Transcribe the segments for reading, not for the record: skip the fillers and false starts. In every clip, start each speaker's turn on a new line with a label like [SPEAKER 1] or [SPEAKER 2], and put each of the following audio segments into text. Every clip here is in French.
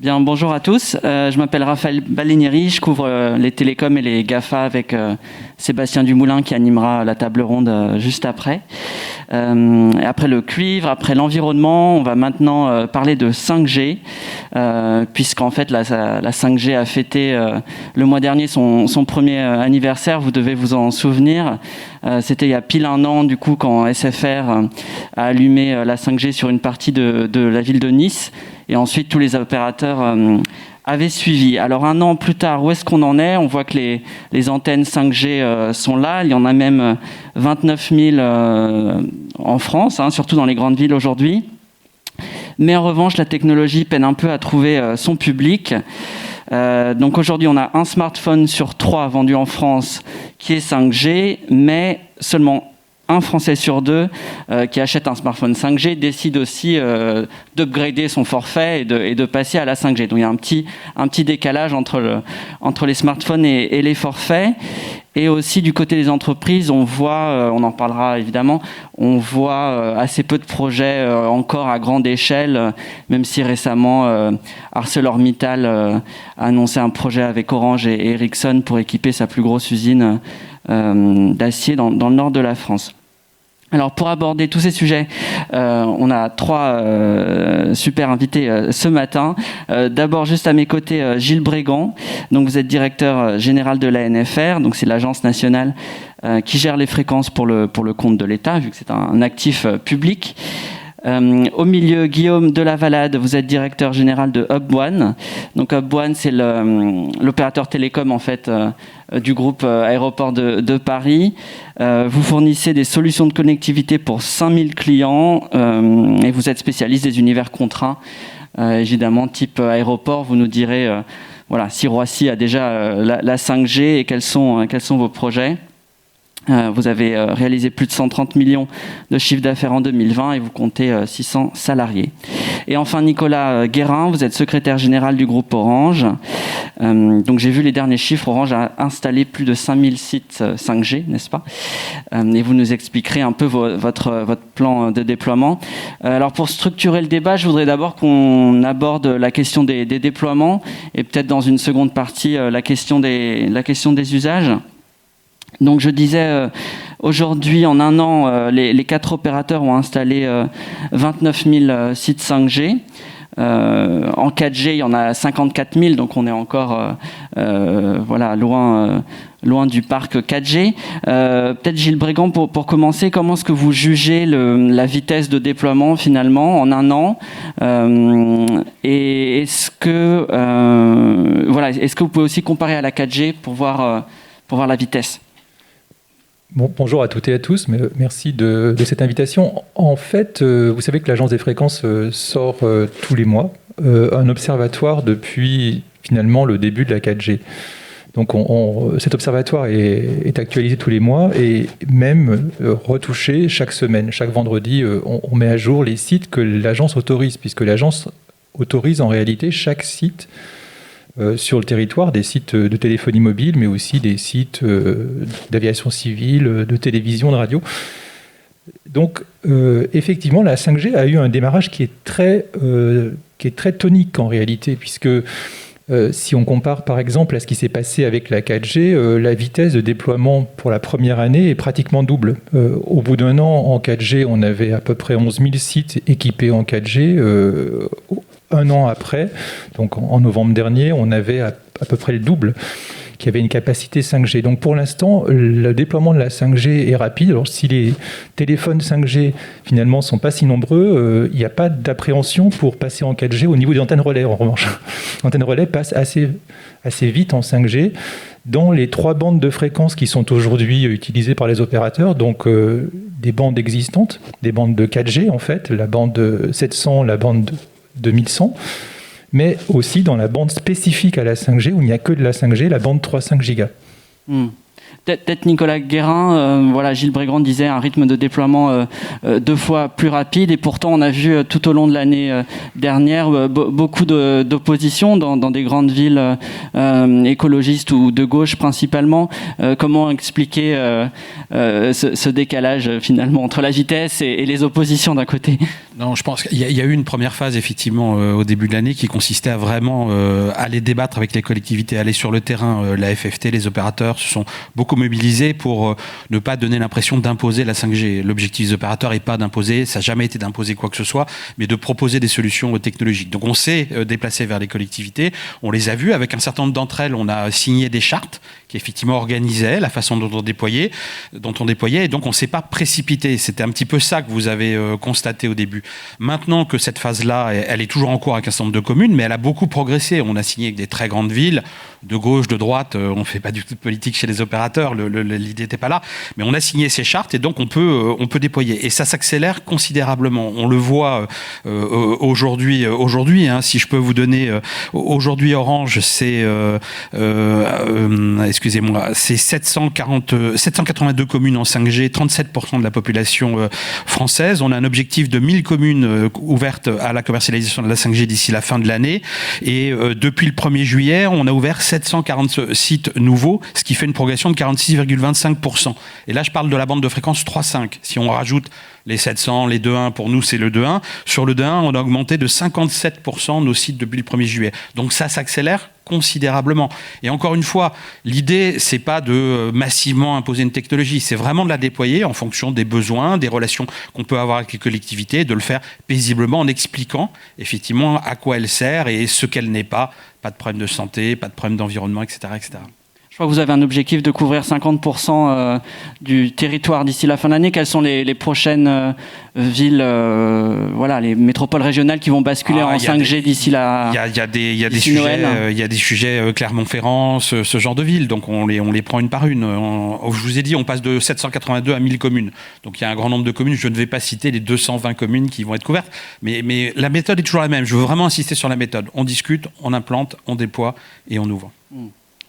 [SPEAKER 1] Bien, bonjour à tous. Je m'appelle Raphaël Balenieri, je couvre les télécoms et les GAFA avec Sébastien Dumoulin qui animera la table ronde juste après. Après le cuivre, après l'environnement, on va maintenant parler de 5G, puisqu'en fait la 5G a fêté le mois dernier son premier anniversaire, vous devez vous en souvenir. C'était il y a pile un an, du coup, quand SFR a allumé la 5G sur une partie de la ville de Nice. Et ensuite, tous les opérateurs avaient suivi. Alors, un an plus tard, où est-ce qu'on en est ? On voit que les antennes 5G sont là. Il y en a même 29 000 en France, surtout dans les grandes villes aujourd'hui. Mais en revanche, la technologie peine un peu à trouver son public. Donc aujourd'hui, on a un smartphone sur 3 vendu en France qui est 5G, mais seulement un Français sur 2 qui achète un smartphone 5G décide aussi d'upgrader son forfait et de passer à la 5G. Donc il y a un petit décalage entre les smartphones et les forfaits. Et aussi du côté des entreprises, on voit, on en parlera évidemment, on voit assez peu de projets encore à grande échelle, même si récemment ArcelorMittal a annoncé un projet avec Orange et Ericsson pour équiper sa plus grosse usine d'acier dans le nord de la France. Alors pour aborder tous ces sujets, on a 3 super invités ce matin. D'abord juste à mes côtés, Gilles Brégan. Donc vous êtes directeur général de l'ANFR, donc c'est l'agence nationale qui gère les fréquences pour le compte de l'État, vu que c'est un actif public. Au milieu, Guillaume Delavalade, vous êtes directeur général de HubOne. Donc HubOne, c'est l'opérateur télécom en fait du groupe Aéroport de Paris. Vous fournissez des solutions de connectivité pour 5000 clients et vous êtes spécialiste des univers contraints, évidemment type aéroport. Vous nous direz voilà, si Roissy a déjà la 5G et quels sont vos projets. Vous avez réalisé plus de 130 millions de chiffre d'affaires en 2020 et vous comptez 600 salariés. Et enfin, Nicolas Guérin, vous êtes secrétaire général du groupe Orange. Donc j'ai vu les derniers chiffres. Orange a installé plus de 5000 sites 5G, n'est-ce pas ? Et vous nous expliquerez un peu votre plan de déploiement. Alors pour structurer le débat, je voudrais d'abord qu'on aborde la question des déploiements et peut-être dans une seconde partie la question des usages. Donc je disais, aujourd'hui, en un an, les 4 opérateurs ont installé 29 000 sites 5G. En 4G, il y en a 54 000, donc on est encore loin du parc 4G. Peut-être Gilles Brégan, pour commencer, comment est-ce que vous jugez la vitesse de déploiement finalement en un an et est-ce que vous pouvez aussi comparer à la 4G pour voir la vitesse ?
[SPEAKER 2] Bonjour à toutes et à tous, merci de cette invitation. En fait, vous savez que l'Agence des fréquences sort tous les mois un observatoire depuis finalement le début de la 4G. Donc cet observatoire est actualisé tous les mois et même retouché chaque semaine. Chaque vendredi, on met à jour les sites que l'agence autorise, puisque l'agence autorise en réalité chaque site sur le territoire, des sites de téléphonie mobile, mais aussi des sites d'aviation civile, de télévision, de radio. Donc, effectivement, la 5G a eu un démarrage qui est très tonique en réalité, puisque si on compare par exemple à ce qui s'est passé avec la 4G, la vitesse de déploiement pour la première année est pratiquement double. Au bout d'un an, en 4G, on avait à peu près 11 000 sites équipés en 4G. Un an après, donc en novembre dernier, on avait à peu près le double qui avait une capacité 5G. Donc pour l'instant, le déploiement de la 5G est rapide. Alors si les téléphones 5G finalement sont pas si nombreux, il n'y a pas d'appréhension pour passer en 4G au niveau des antennes relais en revanche. L'antenne relais passe assez vite en 5G dans les 3 bandes de fréquences qui sont aujourd'hui utilisées par les opérateurs, donc des bandes existantes, des bandes de 4G en fait, la bande 700, la bande 2100, mais aussi dans la bande spécifique à la 5G, où il n'y a que de la 5G, la bande 3,5 gigas.
[SPEAKER 1] Peut-être Nicolas Guérin, Gilles Brégrand disait un rythme de déploiement 2 fois plus rapide, et pourtant on a vu tout au long de l'année dernière beaucoup d'opposition dans des grandes villes écologistes ou de gauche principalement. Comment expliquer ce décalage finalement entre la vitesse et les oppositions d'un côté?
[SPEAKER 3] Non, je pense qu'il y a eu une première phase effectivement au début de l'année qui consistait à vraiment aller débattre avec les collectivités, aller sur le terrain. La FFT, les opérateurs se sont beaucoup mobilisés pour ne pas donner l'impression d'imposer la 5G. L'objectif des opérateurs n'est pas d'imposer, ça n'a jamais été d'imposer quoi que ce soit, mais de proposer des solutions technologiques. Donc on s'est déplacé vers les collectivités, on les a vues, avec un certain nombre d'entre elles, on a signé des chartes qui effectivement organisaient la façon dont on déployait, et donc on ne s'est pas précipité. C'était un petit peu ça que vous avez constaté au début. Maintenant que cette phase-là, elle est toujours en cours avec un certain nombre de communes, mais elle a beaucoup progressé. On a signé avec des très grandes villes, de gauche, de droite. On ne fait pas du tout de politique chez les opérateurs, l'idée n'était pas là. Mais on a signé ces chartes et donc on peut déployer. Et ça s'accélère considérablement. On le voit aujourd'hui. Si je peux vous donner, aujourd'hui Orange, c'est c'est 782 communes en 5G, 37% de la population française. On a un objectif de 1000 communes ouvertes à la commercialisation de la 5G d'ici la fin de l'année. Et depuis le 1er juillet, on a ouvert 740 sites nouveaux, ce qui fait une progression de 46,25%. Et là, je parle de la bande de fréquence 3.5. Si on rajoute les 700, les 2.1, pour nous, c'est le 2.1. Sur le 2.1, on a augmenté de 57% nos sites depuis le 1er juillet. Donc ça s'accélère considérablement. Et encore une fois, l'idée, c'est pas de massivement imposer une technologie, c'est vraiment de la déployer en fonction des besoins, des relations qu'on peut avoir avec les collectivités, de le faire paisiblement en expliquant effectivement à quoi elle sert et ce qu'elle n'est pas. Pas de problème de santé, pas de problème d'environnement, etc., etc.
[SPEAKER 1] Je crois que vous avez un objectif de couvrir 50% du territoire d'ici la fin de l'année. Quelles sont les prochaines villes, les métropoles régionales qui vont basculer en 5G d'ici la
[SPEAKER 3] Il y a des sujets Clermont-Ferrand, ce genre de villes. Donc on les prend une par une. Je vous ai dit, on passe de 782 à 1000 communes. Donc il y a un grand nombre de communes. Je ne vais pas citer les 220 communes qui vont être couvertes. Mais la méthode est toujours la même. Je veux vraiment insister sur la méthode. On discute, on implante, on déploie et on ouvre.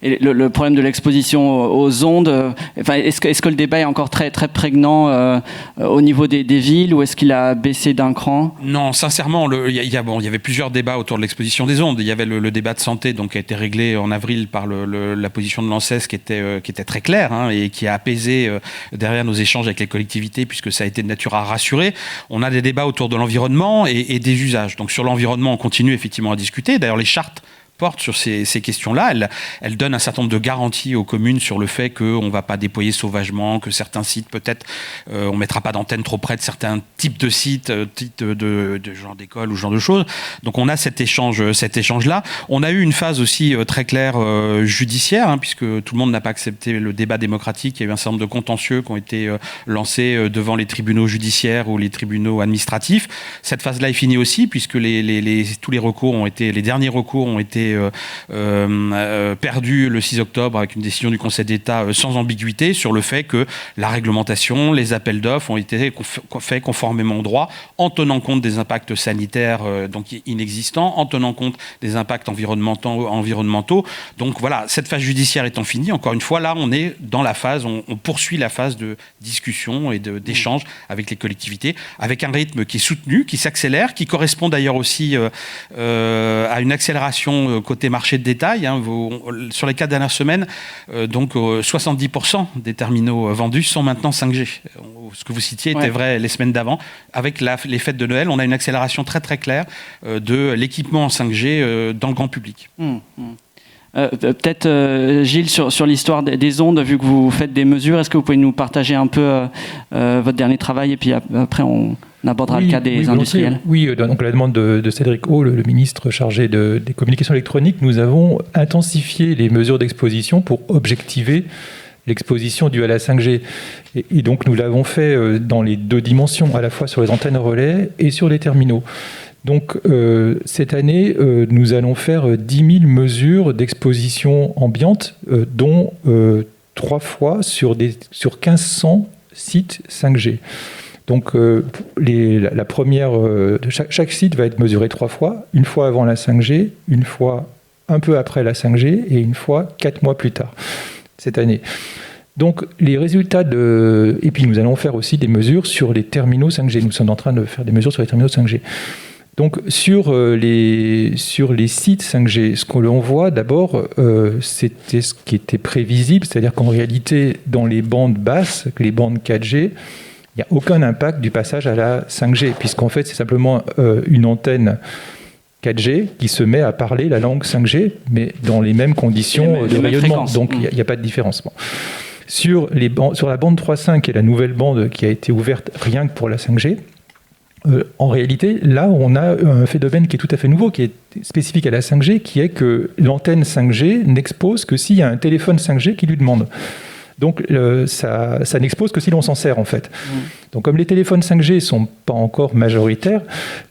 [SPEAKER 1] Et le problème de l'exposition aux ondes, est-ce que le débat est encore très, prégnant au niveau des villes, ou est-ce qu'il a baissé d'un cran?
[SPEAKER 3] Non, sincèrement, il y avait plusieurs débats autour de l'exposition des ondes. Il y avait le débat de santé, donc, qui a été réglé en avril par la position de l'ANSES qui était très claire, et qui a apaisé derrière nos échanges avec les collectivités, puisque ça a été de nature à rassurer. On a des débats autour de l'environnement et des usages. Donc sur l'environnement, on continue effectivement à discuter. D'ailleurs, les chartes porte sur ces questions-là. Elle donne un certain nombre de garanties aux communes sur le fait qu'on ne va pas déployer sauvagement, que certains sites, peut-être, on ne mettra pas d'antenne trop près de certains types de sites, types de genre d'école ou ce genre de choses. Donc on a cet échange-là. On a eu une phase aussi très claire judiciaire, puisque tout le monde n'a pas accepté le débat démocratique. Il y a eu un certain nombre de contentieux qui ont été lancés devant les tribunaux judiciaires ou les tribunaux administratifs. Cette phase-là est finie aussi, puisque tous les derniers recours ont été perdu le 6 octobre avec une décision du Conseil d'État sans ambiguïté sur le fait que la réglementation, les appels d'offres ont été faits conformément au droit, en tenant compte des impacts sanitaires donc inexistants, en tenant compte des impacts environnementaux. Donc voilà, cette phase judiciaire étant finie, encore une fois, là on est dans la phase, on poursuit la phase de discussion et d'échange avec les collectivités, avec un rythme qui est soutenu, qui s'accélère, qui correspond d'ailleurs aussi à une accélération côté marché de détail. Sur les 4 dernières semaines, 70% des terminaux vendus sont maintenant 5G. Ce que vous citiez était vrai les semaines d'avant. Avec les fêtes de Noël, on a une accélération très très claire de l'équipement en 5G dans le grand public.
[SPEAKER 1] Peut-être, Gilles, sur l'histoire des ondes, vu que vous faites des mesures, est-ce que vous pouvez nous partager un peu votre dernier travail, et puis après on abordera le cas des industriels.
[SPEAKER 2] Oui, donc à la demande de Cédric O, le ministre chargé des communications électroniques, nous avons intensifié les mesures d'exposition pour objectiver l'exposition due à la 5G. Et donc nous l'avons fait dans les 2 dimensions, à la fois sur les antennes relais et sur les terminaux. Donc cette année, nous allons faire 10 000 mesures d'exposition ambiante, dont 3 fois sur 1500 sites 5G. Donc la première, chaque site va être mesuré 3 fois, une fois avant la 5G, une fois un peu après la 5G et une fois 4 mois plus tard, cette année. Donc les résultats et puis nous allons faire aussi des mesures sur les terminaux 5G. Nous sommes en train de faire des mesures sur les terminaux 5G. Donc sur les sites 5G, ce que l'on voit d'abord, c'était ce qui était prévisible, c'est-à-dire qu'en réalité, dans les bandes basses, les bandes 4G, il n'y a aucun impact du passage à la 5G, puisqu'en fait c'est simplement une antenne 4G qui se met à parler la langue 5G, mais dans les mêmes conditions de rayonnement. Donc il n'y a pas de différence. Bon. Sur la bande 3.5, qui est la nouvelle bande qui a été ouverte rien que pour la 5G, en réalité, là, on a un phénomène qui est tout à fait nouveau, qui est spécifique à la 5G, qui est que l'antenne 5G n'expose que s'il y a un téléphone 5G qui lui demande. Donc, ça n'expose que si l'on s'en sert, en fait. Donc, comme les téléphones 5G ne sont pas encore majoritaires,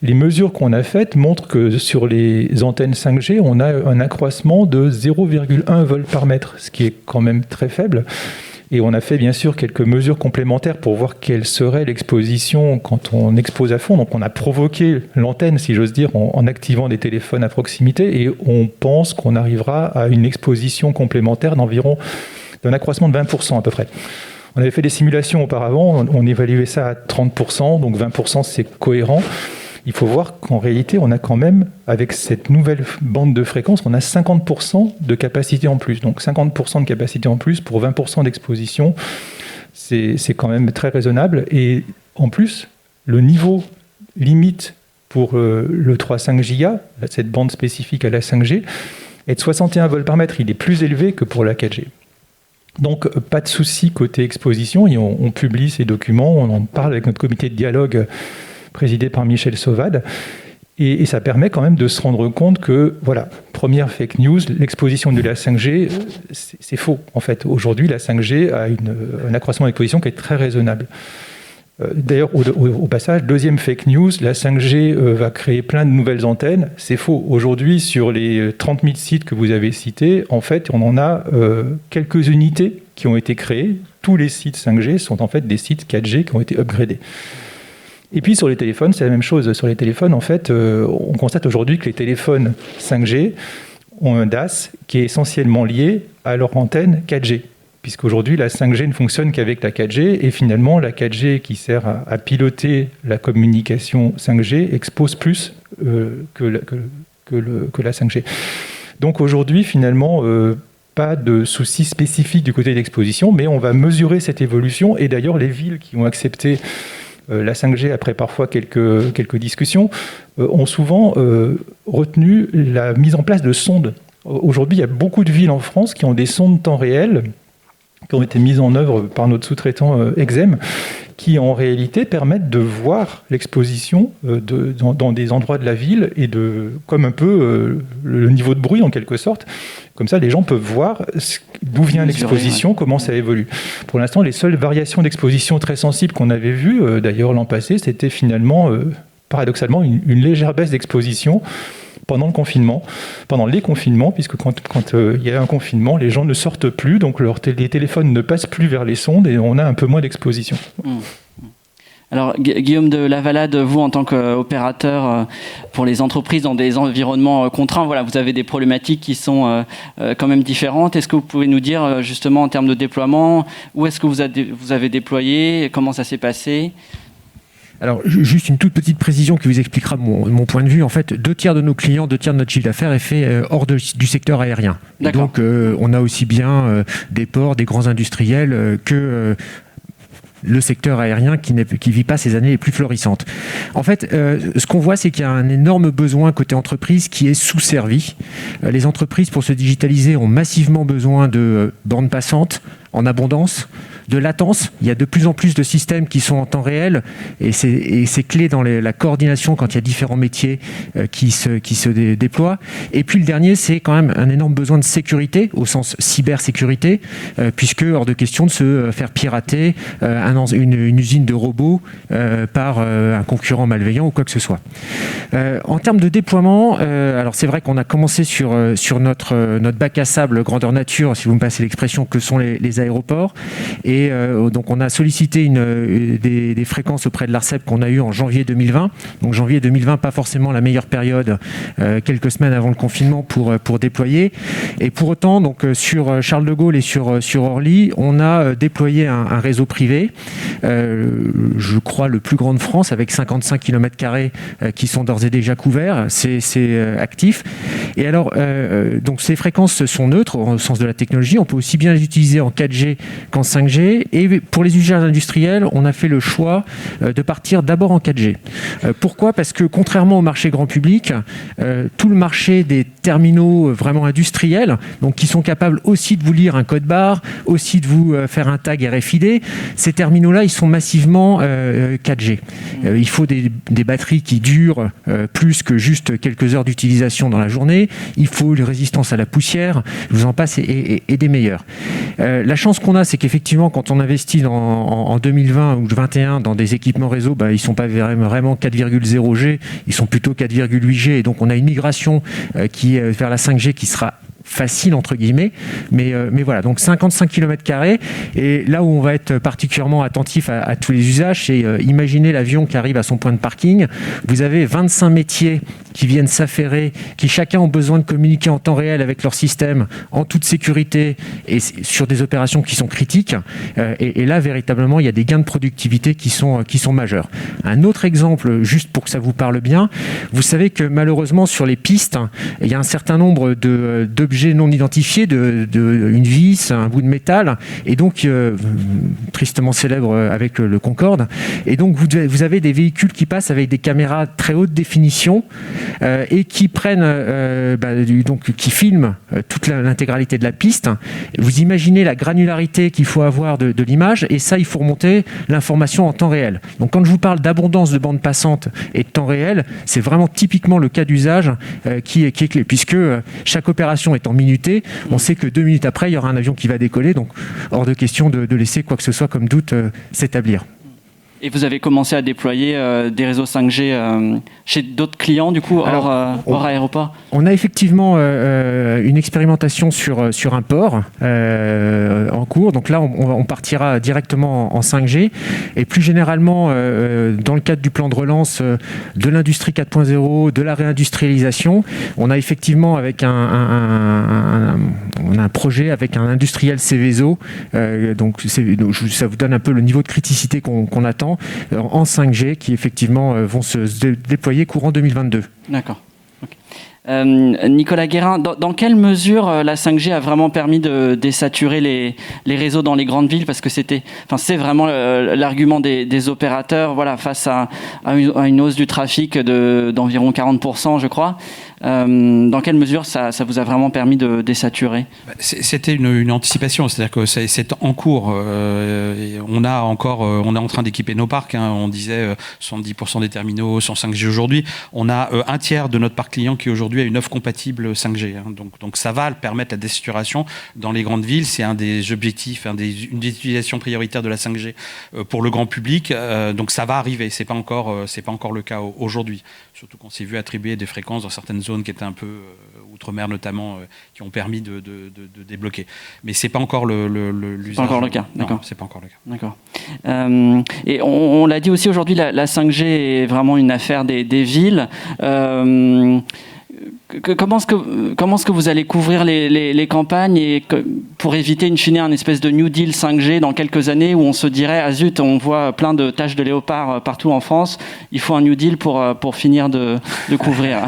[SPEAKER 2] les mesures qu'on a faites montrent que sur les antennes 5G, on a un accroissement de 0,1 volts par mètre, ce qui est quand même très faible. Et on a fait bien sûr quelques mesures complémentaires pour voir quelle serait l'exposition quand on expose à fond. Donc on a provoqué l'antenne, si j'ose dire, en activant des téléphones à proximité, et on pense qu'on arrivera à une exposition complémentaire d'un accroissement de 20% à peu près. On avait fait des simulations auparavant, on évaluait ça à 30%, donc 20% c'est cohérent. Il faut voir qu'en réalité, on a quand même, avec cette nouvelle bande de fréquence, on a 50% de capacité en plus. Donc 50% de capacité en plus pour 20% d'exposition, c'est quand même très raisonnable. Et en plus, le niveau limite pour le 3.5 giga, cette bande spécifique à la 5G, est de 61 volts par mètre. Il est plus élevé que pour la 4G. Donc, pas de souci côté exposition. Et on publie ces documents, on en parle avec notre comité de dialogue présidé par Michel Sauvade, et ça permet quand même de se rendre compte que, voilà, première fake news, l'exposition de la 5G, c'est faux. En fait, aujourd'hui, la 5G a un accroissement d'exposition qui est très raisonnable. D'ailleurs, au passage, deuxième fake news, la 5G va créer plein de nouvelles antennes. C'est faux. Aujourd'hui, sur les 30 000 sites que vous avez cités, en fait, on en a quelques unités qui ont été créées. Tous les sites 5G sont en fait des sites 4G qui ont été upgradés. Et puis sur les téléphones, c'est la même chose. Sur les téléphones, en fait, on constate aujourd'hui que les téléphones 5G ont un DAS qui est essentiellement lié à leur antenne 4G. Puisqu'aujourd'hui, la 5G ne fonctionne qu'avec la 4G, et finalement, la 4G qui sert à piloter la communication 5G expose plus que la 5G. Donc aujourd'hui, finalement, pas de souci spécifique du côté d'exposition, mais on va mesurer cette évolution, et d'ailleurs, les villes qui ont accepté la 5G, après parfois quelques discussions, ont souvent retenu la mise en place de sondes. Aujourd'hui, il y a beaucoup de villes en France qui ont des sondes temps réel, qui ont été mises en œuvre par notre sous-traitant Exem, qui en réalité permettent de voir l'exposition dans des endroits de la ville, et comme un peu le niveau de bruit en quelque sorte. Comme ça, les gens peuvent voir d'où vient l'exposition, comment ça évolue. Pour l'instant, les seules variations d'exposition très sensibles qu'on avait vues, d'ailleurs l'an passé, c'était finalement, paradoxalement, une légère baisse d'exposition pendant les confinements, puisque quand il y a un confinement, les gens ne sortent plus, donc les téléphones ne passent plus vers les sondes, et on a un peu moins d'exposition.
[SPEAKER 1] Alors, Guillaume de Lavalade, vous, en tant qu'opérateur pour les entreprises dans des environnements contraints, voilà, vous avez des problématiques qui sont quand même différentes. Est-ce que vous pouvez nous dire, justement, en termes de déploiement, où est-ce que vous avez déployé, comment ça s'est passé ?
[SPEAKER 4] Alors, juste une toute petite précision qui vous expliquera mon point de vue. En fait, 2/3 de nos clients, 2/3 de notre chiffre d'affaires est fait hors du secteur aérien. Et donc, on a aussi bien des ports, des grands industriels que le secteur aérien qui ne vit pas ces années les plus florissantes. En fait, ce qu'on voit, c'est qu'il y a un énorme besoin côté entreprise qui est sous-servi. Les entreprises, pour se digitaliser, ont massivement besoin de bandes passantes en abondance, de latence. Il y a de plus en plus de systèmes qui sont en temps réel, et c'est clé dans la coordination quand il y a différents métiers qui se déploient. Et puis le dernier, c'est quand même un énorme besoin de sécurité, au sens cybersécurité, puisque hors de question de se faire pirater une usine de robots par un concurrent malveillant ou quoi que ce soit. En termes de déploiement, alors c'est vrai qu'on a commencé sur notre bac à sable grandeur nature, si vous me passez l'expression, que sont les aéroports. Et donc on a sollicité des fréquences auprès de l'ARCEP qu'on a eues en janvier 2020. Donc janvier 2020, pas forcément la meilleure période, quelques semaines avant le confinement pour déployer. Et pour autant, donc sur Charles de Gaulle et sur Orly, on a déployé un réseau privé, je crois le plus grand de France, avec 55 km² qui sont d'ores et déjà couverts. C'est actif. Et alors, donc ces fréquences sont neutres au sens de la technologie. On peut aussi bien les utiliser en 4G qu'en 5G. Et pour les usages industriels, on a fait le choix de partir d'abord en 4G. Pourquoi ? Parce que contrairement au marché grand public, tout le marché des terminaux vraiment industriels, donc qui sont capables aussi de vous lire un code barre, aussi de vous faire un tag RFID, ces terminaux-là, ils sont massivement 4G. Il faut des batteries qui durent plus que juste quelques heures d'utilisation dans la journée. Il faut une résistance à la poussière, je vous en passe, et des meilleurs. La chance qu'on a, c'est qu'effectivement, quand on investit en 2020 ou 2021 dans des équipements réseau, ils ne sont pas vraiment 4,0G, ils sont plutôt 4,8G, et donc on a une migration qui est vers la 5G qui sera facile entre guillemets, mais voilà, donc 55 km². Et là où on va être particulièrement attentif à tous les usages, c'est imaginez l'avion qui arrive à son point de parking. Vous avez 25 métiers qui viennent s'affairer, qui chacun ont besoin de communiquer en temps réel avec leur système, en toute sécurité et sur des opérations qui sont critiques. Et là, véritablement, il y a des gains de productivité qui sont majeurs. Un autre exemple, juste pour que ça vous parle bien, vous savez que malheureusement sur les pistes, il y a un certain nombre d'objets non identifiés, une vis, un bout de métal, et donc tristement célèbre avec le Concorde. Et donc vous avez des véhicules qui passent avec des caméras très haute définition et qui prennent, qui filment toute l'intégralité de la piste. Vous imaginez la granularité qu'il faut avoir de l'image, et ça, il faut remonter l'information en temps réel. Donc quand je vous parle d'abondance de bandes passantes et de temps réel, c'est vraiment typiquement le cas d'usage qui est clé, puisque chaque opération étant minutée, on sait que 2 minutes après, il y aura un avion qui va décoller, donc hors de question de laisser quoi que ce soit comme doute s'établir.
[SPEAKER 1] Et vous avez commencé à déployer des réseaux 5G chez d'autres clients, du coup, hors aéroport ?
[SPEAKER 4] On a effectivement une expérimentation sur un port en cours. Donc là, on partira directement en 5G. Et plus généralement, dans le cadre du plan de relance de l'industrie 4.0, de la réindustrialisation, on a effectivement avec un projet avec un industriel Céveso. Donc ça vous donne un peu le niveau de criticité qu'on attend en 5G qui effectivement vont se déployer courant 2022.
[SPEAKER 1] D'accord. Okay. Nicolas Guérin, dans quelle mesure la 5G a vraiment permis de désaturer les réseaux dans les grandes villes ? Parce que c'est vraiment l'argument des opérateurs, voilà, face à une hausse du trafic d'environ 40%, je crois. Dans quelle mesure ça vous a vraiment permis de désaturer ?
[SPEAKER 3] C'était une anticipation, c'est-à-dire que c'est en cours. On est en train d'équiper nos parcs. On disait 70% des terminaux sont 5G aujourd'hui. On a un tiers de notre parc client qui aujourd'hui a une offre compatible 5G. Donc ça va permettre la désaturation dans les grandes villes. C'est un des objectifs, une des utilisations prioritaires de la 5G pour le grand public. Donc ça va arriver. C'est pas encore le cas aujourd'hui. Surtout qu'on s'est vu attribuer des fréquences dans certaines zones qui étaient un peu outre-mer notamment, qui ont permis de débloquer. Mais c'est pas encore l'usage.
[SPEAKER 1] Pas encore le cas, d'accord.
[SPEAKER 3] Non, c'est pas encore le cas.
[SPEAKER 1] D'accord. Et on l'a dit aussi aujourd'hui, la 5G est vraiment une affaire des villes. Comment est-ce que vous allez couvrir les campagnes et pour éviter in fine un espèce de New Deal 5G dans quelques années où on se dirait ah zut, on voit plein de taches de léopard partout en France, il faut un New Deal pour finir de couvrir.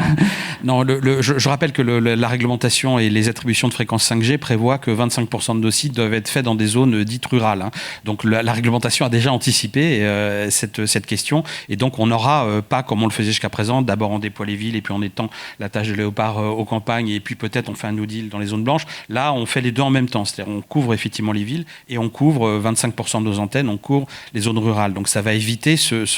[SPEAKER 3] Non, je rappelle que la réglementation et les attributions de fréquences 5G prévoient que 25% de nos sites doivent être faits dans des zones dites rurales. Donc la réglementation a déjà anticipé cette question, et donc on n'aura pas, comme on le faisait jusqu'à présent, d'abord on déploie les villes et puis on étend la tâche de léopard aux campagnes et puis peut-être on fait un New Deal dans les zones blanches. Là, on fait les deux en même temps, c'est-à-dire on couvre effectivement les villes et on couvre 25% de nos antennes, on couvre les zones rurales. Donc ça va éviter cette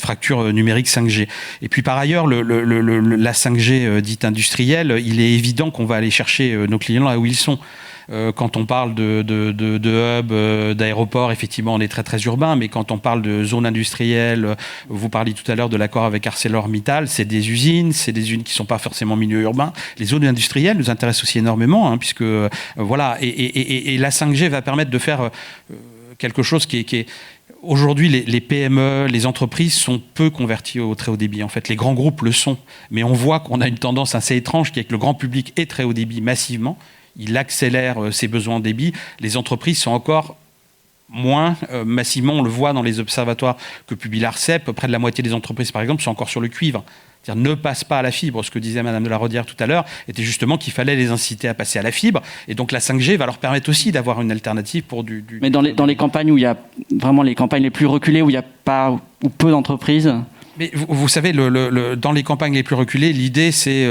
[SPEAKER 3] fracture numérique 5G. Et puis par ailleurs, la 5G dite industrielle, il est évident qu'on va aller chercher nos clients là où ils sont. Quand on parle de hub, d'aéroport, effectivement, on est très, très urbain. Mais quand on parle de zone industrielle, vous parliez tout à l'heure de l'accord avec ArcelorMittal, c'est des usines qui ne sont pas forcément milieu urbain. Les zones industrielles nous intéressent aussi énormément, puisque, voilà. Et la 5G va permettre de faire quelque chose qui est aujourd'hui, les PME, les entreprises sont peu converties au très haut débit. En fait, les grands groupes le sont. Mais on voit qu'on a une tendance assez étrange qui est que le grand public est très haut débit massivement. Il accélère ses besoins en débit. Les entreprises sont encore moins massivement. On le voit dans les observatoires que publie l'ARCEP. Près de la moitié des entreprises, par exemple, sont encore sur le cuivre. C'est-à-dire ne passe pas à la fibre. Ce que disait Madame de la Rodière tout à l'heure était justement qu'il fallait les inciter à passer à la fibre. Et donc la 5G va leur permettre aussi d'avoir une alternative pour du...
[SPEAKER 1] Mais dans les campagnes où il y a vraiment les campagnes les plus reculées, où il n'y a pas ou peu d'entreprises.
[SPEAKER 3] Mais vous savez, dans les campagnes les plus reculées, l'idée, c'est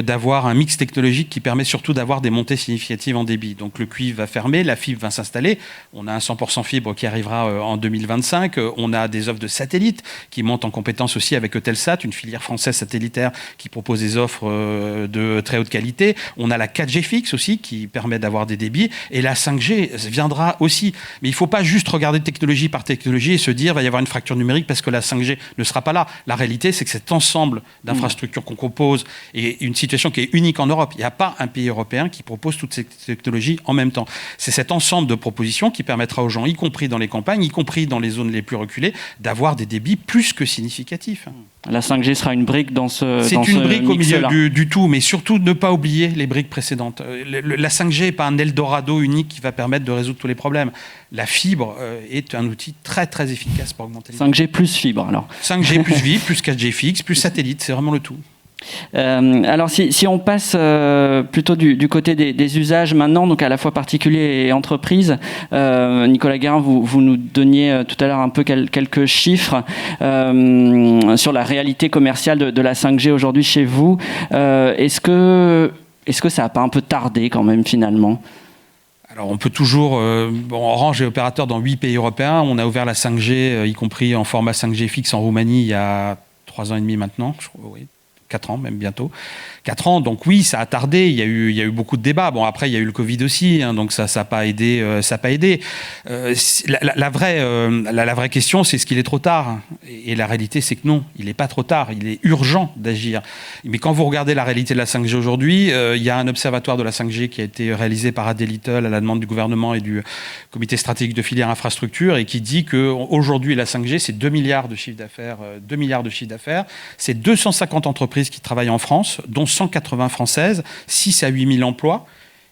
[SPEAKER 3] d'avoir un mix technologique qui permet surtout d'avoir des montées significatives en débit. Donc le cuivre va fermer, la fibre va s'installer. On a un 100% fibre qui arrivera en 2025. On a des offres de satellites qui montent en compétence aussi avec Eutelsat, une filière française satellitaire qui propose des offres de très haute qualité. On a la 4G fixe aussi qui permet d'avoir des débits. Et la 5G viendra aussi. Mais il ne faut pas juste regarder technologie par technologie et se dire qu'il va y avoir une fracture numérique parce que la 5G ne sera pas là. La réalité, c'est que cet ensemble d'infrastructures qu'on compose est une situation qui est unique en Europe. Il n'y a pas un pays européen qui propose toutes ces technologies en même temps. C'est cet ensemble de propositions qui permettra aux gens, y compris dans les campagnes, y compris dans les zones les plus reculées, d'avoir des débits plus que significatifs.
[SPEAKER 1] La 5G sera une brique dans ce
[SPEAKER 3] C'est une brique au milieu du tout, mais surtout ne pas oublier les briques précédentes. La 5G n'est pas un Eldorado unique qui va permettre de résoudre tous les problèmes. La fibre est un outil très très efficace pour augmenter les
[SPEAKER 1] 5G plus fibre alors.
[SPEAKER 3] 5G plus fibre, plus 4G fixe, plus satellite, c'est vraiment le tout.
[SPEAKER 1] Alors si on passe plutôt du côté des usages maintenant, donc à la fois particuliers et entreprises, Nicolas Guérin, vous nous donniez tout à l'heure un peu quelques chiffres sur la réalité commerciale de la 5G aujourd'hui chez vous. Est-ce que ça n'a pas un peu tardé quand même finalement ?
[SPEAKER 3] Alors on peut toujours... Orange est opérateur dans 8 pays européens. On a ouvert la 5G, y compris en format 5G fixe en Roumanie, il y a 3 ans et demi maintenant, je crois, oui. 4 ans même bientôt. 4 ans, donc oui, ça a tardé, il y a eu beaucoup de débats. Bon, après, il y a eu le Covid aussi, donc ça n'a pas aidé. La vraie question, c'est est-ce qu'il est trop tard ? Et la réalité, c'est que non, il n'est pas trop tard, il est urgent d'agir. Mais quand vous regardez la réalité de la 5G aujourd'hui, il y a un observatoire de la 5G qui a été réalisé par Adé Little à la demande du gouvernement et du comité stratégique de filière infrastructure et qui dit qu'aujourd'hui, la 5G, c'est 2 milliards de chiffre d'affaires. C'est 250 entreprises qui travaillent en France, dont 180 françaises, 6 à 8 000 emplois,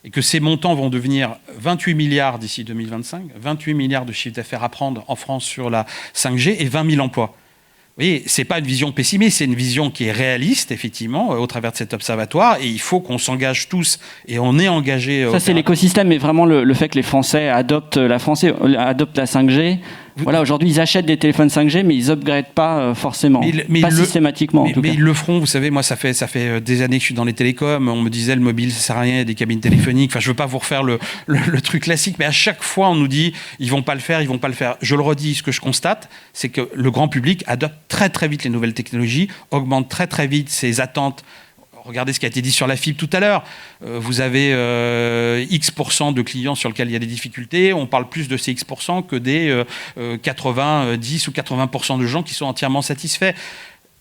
[SPEAKER 3] et que ces montants vont devenir 28 milliards d'ici 2025, 28 milliards de chiffre d'affaires à prendre en France sur la 5G et 20 000 emplois. Vous voyez, ce n'est pas une vision pessimiste, c'est une vision qui est réaliste, effectivement, au travers de cet observatoire, et il faut qu'on s'engage tous, et on est engagé...
[SPEAKER 1] Ça, c'est l'écosystème, mais vraiment le fait que les Français adoptent la 5G... Voilà, aujourd'hui, ils achètent des téléphones 5G, mais ils upgradent pas forcément, pas systématiquement en tout cas.
[SPEAKER 3] Mais ils le feront, vous savez, moi ça fait des années que je suis dans les télécoms, on me disait le mobile ça sert à rien, il y a des cabines téléphoniques, enfin je veux pas vous refaire le truc classique, mais à chaque fois on nous dit ils vont pas le faire. Je le redis, ce que je constate, c'est que le grand public adopte très très vite les nouvelles technologies, augmente très très vite ses attentes. Regardez ce qui a été dit sur la fibre tout à l'heure. Vous avez X% de clients sur lesquels il y a des difficultés. On parle plus de ces X% que des 90 ou 80% de gens qui sont entièrement satisfaits.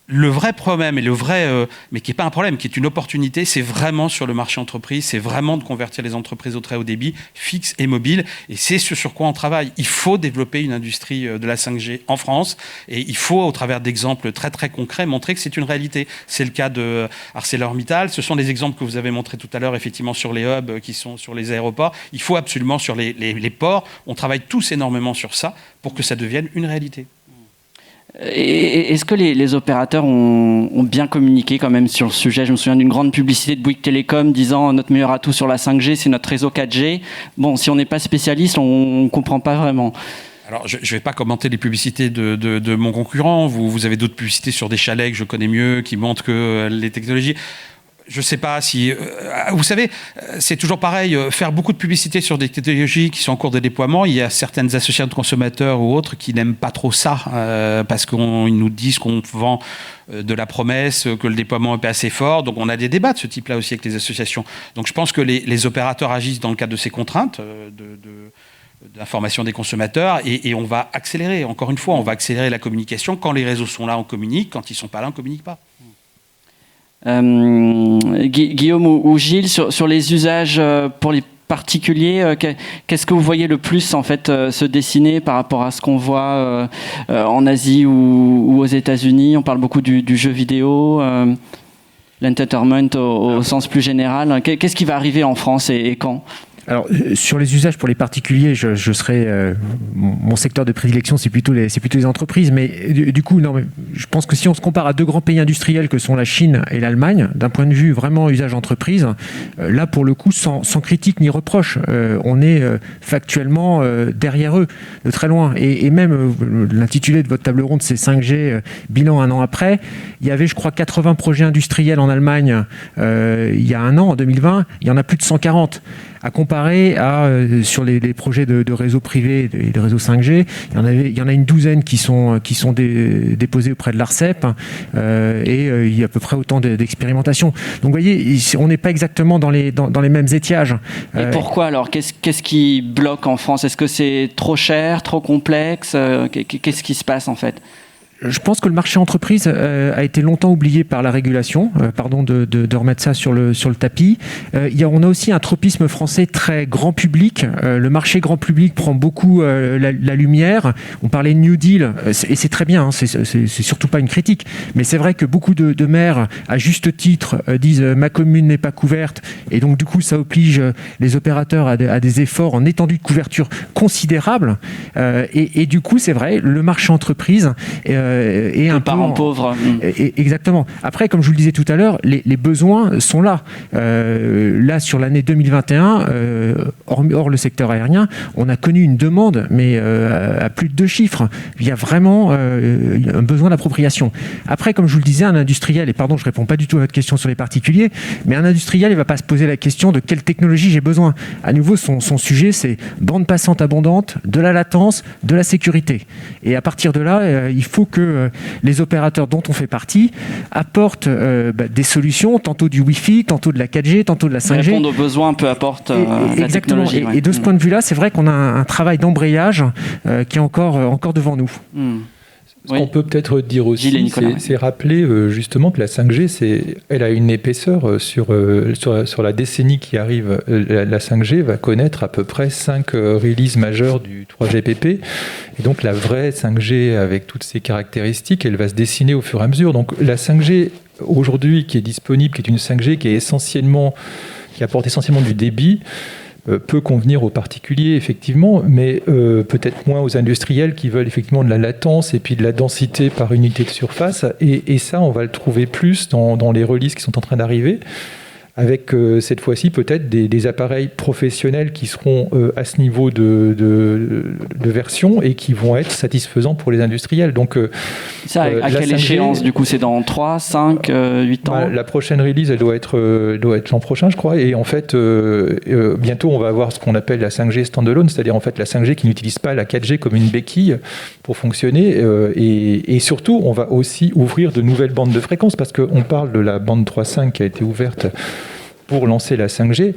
[SPEAKER 3] Le vrai problème, mais qui n'est pas un problème, qui est une opportunité, c'est vraiment sur le marché entreprise, c'est vraiment de convertir les entreprises au très haut débit, fixe et mobile, et c'est ce sur quoi on travaille. Il faut développer une industrie de la 5G en France, et il faut, au travers d'exemples très très concrets, montrer que c'est une réalité. C'est le cas de ArcelorMittal, ce sont des exemples que vous avez montrés tout à l'heure, effectivement, sur les hubs qui sont sur les aéroports. Il faut absolument sur les ports, on travaille tous énormément sur ça pour que ça devienne une réalité.
[SPEAKER 1] Est-ce que les opérateurs ont bien communiqué quand même sur le sujet ? Je me souviens d'une grande publicité de Bouygues Télécom disant notre meilleur atout sur la 5G, c'est notre réseau 4G. Bon, si on n'est pas spécialiste, on ne comprend pas vraiment.
[SPEAKER 3] Alors, je ne vais pas commenter les publicités de mon concurrent. Vous avez d'autres publicités sur des chalets que je connais mieux, qui montrent que les technologies... Je ne sais pas si... vous savez, c'est toujours pareil, faire beaucoup de publicité sur des technologies qui sont en cours de déploiement, il y a certaines associations de consommateurs ou autres qui n'aiment pas trop ça, parce qu'ils nous disent qu'on vend de la promesse, que le déploiement n'est pas assez fort. Donc on a des débats de ce type-là aussi avec les associations. Donc je pense que les opérateurs agissent dans le cadre de ces contraintes d'information des consommateurs, et on va accélérer, encore une fois, on va accélérer la communication. Quand les réseaux sont là, on communique. Quand ils ne sont pas là, on ne communique pas.
[SPEAKER 1] Guillaume ou Gilles, sur les usages pour les particuliers, qu'est-ce que vous voyez le plus en fait se dessiner par rapport à ce qu'on voit en Asie ou aux États-Unis? On parle beaucoup du jeu vidéo, l'entertainment au sens plus général. Qu'est-ce qui va arriver en France et quand?
[SPEAKER 4] Alors, sur les usages pour les particuliers, je serais mon secteur de prédilection, c'est plutôt les entreprises. Mais du coup, non, mais je pense que si on se compare à deux grands pays industriels que sont la Chine et l'Allemagne, d'un point de vue vraiment usage entreprise, là pour le coup, sans critique ni reproche, on est factuellement derrière eux, de très loin. Et même l'intitulé de votre table ronde, c'est 5G, bilan un an après. Il y avait, je crois, 80 projets industriels en Allemagne il y a un an, en 2020. Il y en a plus de 140. À comparer sur les projets de réseaux privés et de réseaux 5G, il y en a une douzaine qui sont déposés auprès de l'ARCEP, et il y a à peu près autant d'expérimentations. Donc vous voyez, on n'est pas exactement dans les mêmes étiages.
[SPEAKER 1] Et pourquoi alors? Qu'est-ce qui bloque en France? Est-ce que c'est trop cher, trop complexe? Qu'est-ce qui se passe en fait?
[SPEAKER 4] Je pense que le marché entreprise a été longtemps oublié par la régulation. Pardon de remettre ça sur le tapis. On a aussi un tropisme français très grand public. Le marché grand public prend beaucoup la lumière. On parlait de New Deal, et c'est très bien, hein, c'est surtout pas une critique. Mais c'est vrai que beaucoup de maires, à juste titre, disent « ma commune n'est pas couverte ». Et donc du coup, ça oblige les opérateurs à des efforts en étendue de couverture considérables. Et du coup, c'est vrai, le marché entreprise... et un
[SPEAKER 1] parent pauvre.
[SPEAKER 4] Exactement. Après, comme je vous le disais tout à l'heure, les besoins sont là. Là, sur l'année 2021, hors le secteur aérien, on a connu une demande, mais à plus de 2 chiffres. Il y a vraiment un besoin d'appropriation. Après, comme je vous le disais, un industriel, et pardon, je ne réponds pas du tout à votre question sur les particuliers, mais un industriel, il ne va pas se poser la question de quelle technologie j'ai besoin. À nouveau, son sujet, c'est bande passante abondante, de la latence, de la sécurité. Et à partir de là, il faut que les opérateurs dont on fait partie apportent des solutions, tantôt du Wi-Fi, tantôt de la 4G, tantôt de la 5G.
[SPEAKER 1] Répondre aux besoins, peu importe la technologie.
[SPEAKER 4] Et de ce point de vue-là, c'est vrai qu'on a un travail d'embrayage qui est encore devant nous.
[SPEAKER 2] Ce qu'on peut peut-être dire aussi, c'est rappeler justement que la 5G, elle a une épaisseur sur la décennie qui arrive. La 5G va connaître à peu près 5 releases majeures du 3GPP. Et donc la vraie 5G, avec toutes ses caractéristiques, elle va se dessiner au fur et à mesure. Donc la 5G aujourd'hui qui est disponible, qui est une 5G qui apporte essentiellement du débit, peut convenir aux particuliers, effectivement, mais peut-être moins aux industriels qui veulent effectivement de la latence et puis de la densité par unité de surface. Et ça, on va le trouver plus dans les releases qui sont en train d'arriver, avec cette fois-ci peut-être des appareils professionnels qui seront à ce niveau de version et qui vont être satisfaisants pour les industriels. Donc,
[SPEAKER 1] ça, à quelle 5G, échéance du coup? C'est dans 3, 5, 8 ans?
[SPEAKER 2] La prochaine release, elle doit être l'an prochain, je crois. Et en fait, bientôt, on va avoir ce qu'on appelle la 5G standalone, c'est-à-dire en fait la 5G qui n'utilise pas la 4G comme une béquille pour fonctionner. Et surtout, on va aussi ouvrir de nouvelles bandes de fréquences, parce qu'on parle de la bande 3.5 qui a été ouverte pour lancer la 5G,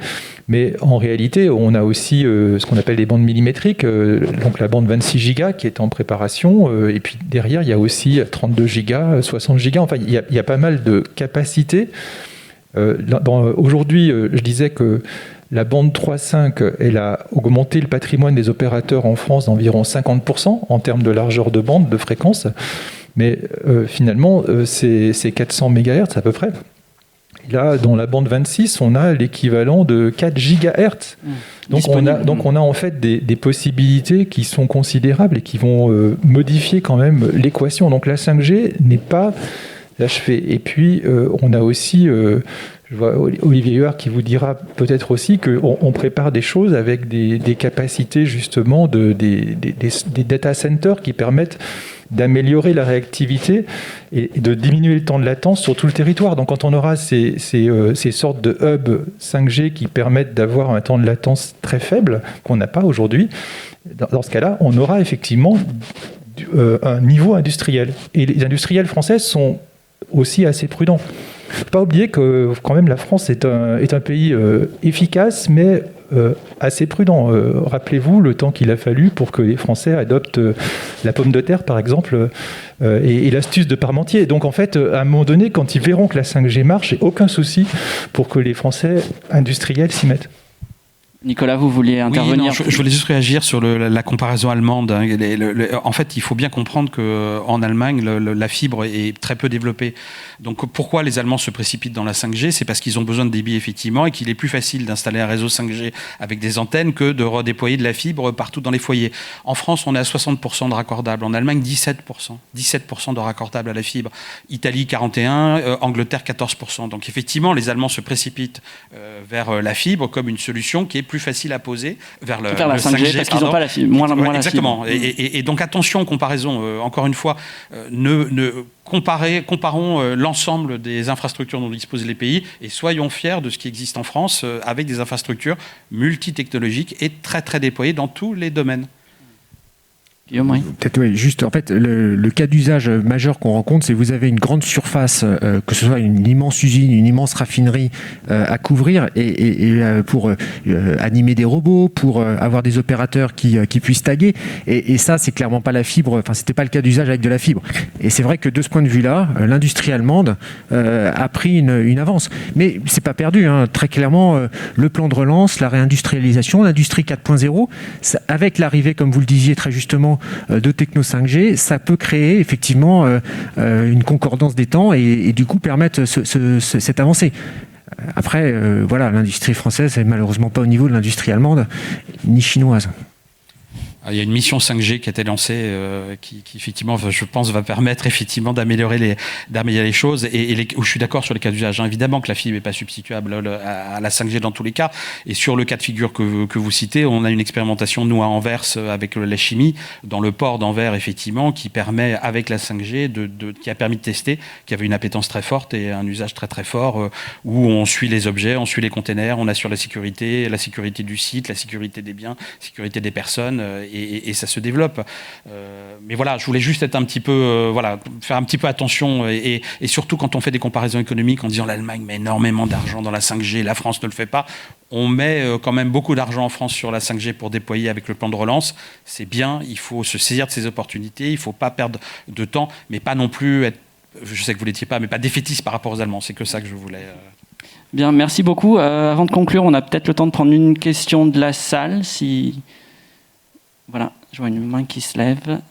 [SPEAKER 2] mais en réalité, on a aussi ce qu'on appelle les bandes millimétriques, donc la bande 26 gigas qui est en préparation, et puis derrière, il y a aussi 32 gigas, 60 gigas, enfin, il y a pas mal de capacités. Aujourd'hui, je disais que la bande 3.5, elle a augmenté le patrimoine des opérateurs en France d'environ 50% en termes de largeur de bande, de fréquence, mais finalement, c'est 400 MHz à peu près. Là, dans la bande 26, on a l'équivalent de 4 GHz. Donc on a en fait des possibilités qui sont considérables et qui vont modifier quand même l'équation. Donc la 5G n'est pas achevée. Et puis on a aussi, je vois Olivier Huard qui vous dira peut-être aussi qu'on prépare des choses avec des capacités justement des data centers qui permettent d'améliorer la réactivité et de diminuer le temps de latence sur tout le territoire. Donc quand on aura ces sortes de hubs 5G qui permettent d'avoir un temps de latence très faible, qu'on n'a pas aujourd'hui, dans ce cas-là, on aura effectivement un niveau industriel. Et les industriels français sont aussi assez prudents. Il ne faut pas oublier que quand même la France est un pays efficace, mais assez prudent. Rappelez-vous le temps qu'il a fallu pour que les Français adoptent la pomme de terre, par exemple, et l'astuce de Parmentier. Donc en fait, à un moment donné, quand ils verront que la 5G marche, il n'y a aucun souci pour que les Français industriels s'y mettent.
[SPEAKER 1] Nicolas, vous vouliez intervenir?
[SPEAKER 3] Oui, je voulais juste réagir sur la comparaison allemande. En fait, il faut bien comprendre qu'en Allemagne, la fibre est très peu développée. Donc pourquoi les Allemands se précipitent dans la 5G? C'est parce qu'ils ont besoin de débit, effectivement, et qu'il est plus facile d'installer un réseau 5G avec des antennes que de redéployer de la fibre partout dans les foyers. En France, on est à 60% de raccordables. En Allemagne, 17%. 17% de raccordables à la fibre. Italie, 41%. Angleterre, 14%. Donc effectivement, les Allemands se précipitent vers la fibre comme une solution qui est plus facile à poser vers le 5G,
[SPEAKER 1] parce qu'ils n'ont pas la fibre. Moins
[SPEAKER 3] exactement.
[SPEAKER 1] La fibre.
[SPEAKER 3] Et donc attention, comparaison. Encore une fois, comparons l'ensemble des infrastructures dont disposent les pays et soyons fiers de ce qui existe en France avec des infrastructures multitechnologiques et très très déployées dans tous les domaines.
[SPEAKER 1] Guillaume, oui.
[SPEAKER 4] Peut-être, oui, juste, en fait, le cas d'usage majeur qu'on rencontre, c'est que vous avez une grande surface, que ce soit une immense usine, une immense raffinerie à couvrir, et pour animer des robots, pour avoir des opérateurs qui puissent taguer, et ça, c'est clairement pas la fibre, enfin, c'était pas le cas d'usage avec de la fibre. Et c'est vrai que de ce point de vue-là, l'industrie allemande a pris une avance. Mais c'est pas perdu, hein. Très clairement, le plan de relance, la réindustrialisation, l'industrie 4.0, avec l'arrivée, comme vous le disiez très justement, de techno 5G, ça peut créer effectivement une concordance des temps et du coup permettre cette avancée. Après, voilà, l'industrie française n'est malheureusement pas au niveau de l'industrie allemande ni chinoise.
[SPEAKER 3] Il y a une mission 5G qui a été lancée qui effectivement, je pense, va permettre effectivement d'améliorer les choses où je suis d'accord sur les cas d'usage. Évidemment que la fibre n'est pas substituable à la 5G dans tous les cas. Et sur le cas de figure que vous citez, on a une expérimentation, nous, à Anvers, avec la chimie, dans le port d'Anvers, effectivement, qui permet, avec la 5G, qui a permis de tester, qui avait une appétence très forte et un usage très très fort, où on suit les objets, on suit les containers, on assure la sécurité du site, la sécurité des biens, la sécurité des personnes, et ça se développe. Mais voilà, je voulais juste être un petit peu, faire un petit peu attention, et surtout quand on fait des comparaisons économiques en disant l'Allemagne met énormément d'argent dans la 5G, la France ne le fait pas. On met quand même beaucoup d'argent en France sur la 5G pour déployer avec le plan de relance. C'est bien, il faut se saisir de ces opportunités, il ne faut pas perdre de temps, mais pas non plus être, je sais que vous ne l'étiez pas, mais pas défaitiste par rapport aux Allemands. C'est que ça que je voulais...
[SPEAKER 1] Bien, merci beaucoup. Avant de conclure, on a peut-être le temps de prendre une question de la salle. Voilà, je vois une main qui se lève.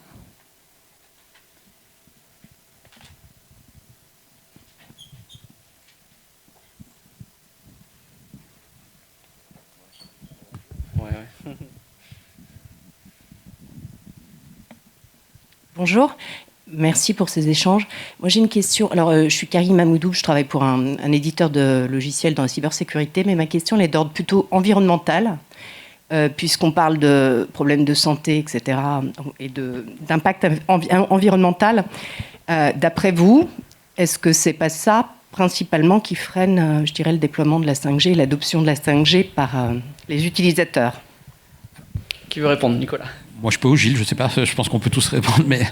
[SPEAKER 5] Bonjour, merci pour ces échanges. Moi j'ai une question. Alors je suis Karim Amoudou, je travaille pour un éditeur de logiciels dans la cybersécurité, mais ma question elle est d'ordre plutôt environnemental. Puisqu'on parle de problèmes de santé, etc., et d'impact environnemental, d'après vous, est-ce que c'est pas ça principalement qui freine, je dirais, le déploiement de la 5G et l'adoption de la 5G par les utilisateurs?
[SPEAKER 1] Qui veut répondre, Nicolas?
[SPEAKER 3] Moi, je peux, ou Gilles, je ne sais pas, je pense qu'on peut tous répondre, mais...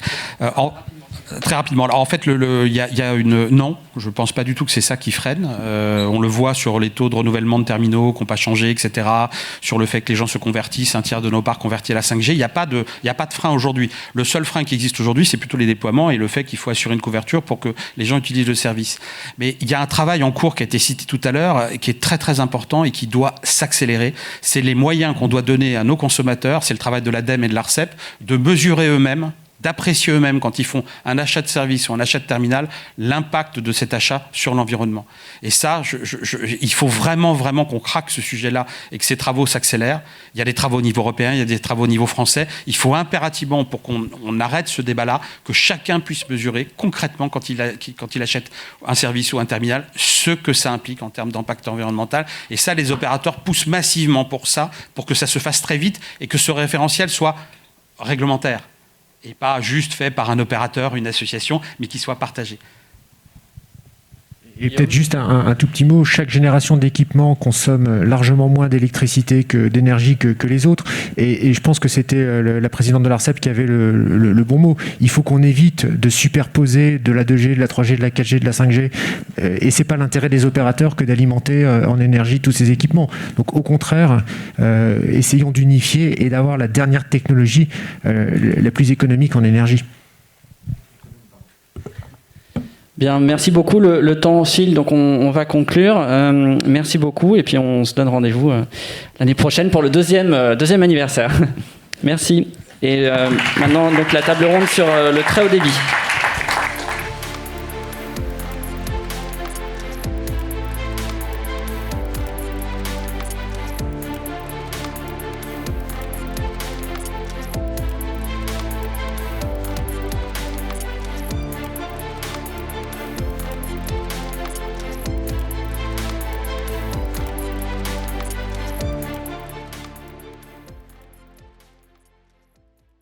[SPEAKER 3] Très rapidement. Alors en fait, il y a non, je ne pense pas du tout que c'est ça qui freine. On le voit sur les taux de renouvellement de terminaux qui n'ont pas changé, etc. Sur le fait que les gens se convertissent, un tiers de nos parcs convertis à la 5G. Il n'y a pas de frein aujourd'hui. Le seul frein qui existe aujourd'hui, c'est plutôt les déploiements et le fait qu'il faut assurer une couverture pour que les gens utilisent le service. Mais il y a un travail en cours qui a été cité tout à l'heure, qui est très très important et qui doit s'accélérer. C'est les moyens qu'on doit donner à nos consommateurs, c'est le travail de l'ADEME et de l'ARCEP, de mesurer eux-mêmes, d'apprécier eux-mêmes, quand ils font un achat de service ou un achat de terminal, l'impact de cet achat sur l'environnement. Et ça, il faut vraiment qu'on craque ce sujet-là et que ces travaux s'accélèrent. Il y a des travaux au niveau européen, il y a des travaux au niveau français. Il faut impérativement, pour qu'on arrête ce débat-là, que chacun puisse mesurer concrètement, quand il achète un service ou un terminal, ce que ça implique en termes d'impact environnemental. Et ça, les opérateurs poussent massivement pour ça, pour que ça se fasse très vite et que ce référentiel soit réglementaire. et pas juste fait par un opérateur, une association, mais qui soit partagé.
[SPEAKER 4] Et peut-être juste un tout petit mot, chaque génération d'équipement consomme largement moins d'électricité d'énergie que les autres. Et je pense que c'était la présidente de l'ARCEP qui avait le bon mot. Il faut qu'on évite de superposer de la 2G, de la 3G, de la 4G, de la 5G. Et c'est pas l'intérêt des opérateurs que d'alimenter en énergie tous ces équipements. Donc au contraire, essayons d'unifier et d'avoir la dernière technologie la plus économique en énergie.
[SPEAKER 1] Bien, merci beaucoup. Le temps file, donc on va conclure. Merci beaucoup, et puis on se donne rendez-vous l'année prochaine pour le deuxième anniversaire. Merci. Et maintenant, donc, la table ronde sur le très haut débit.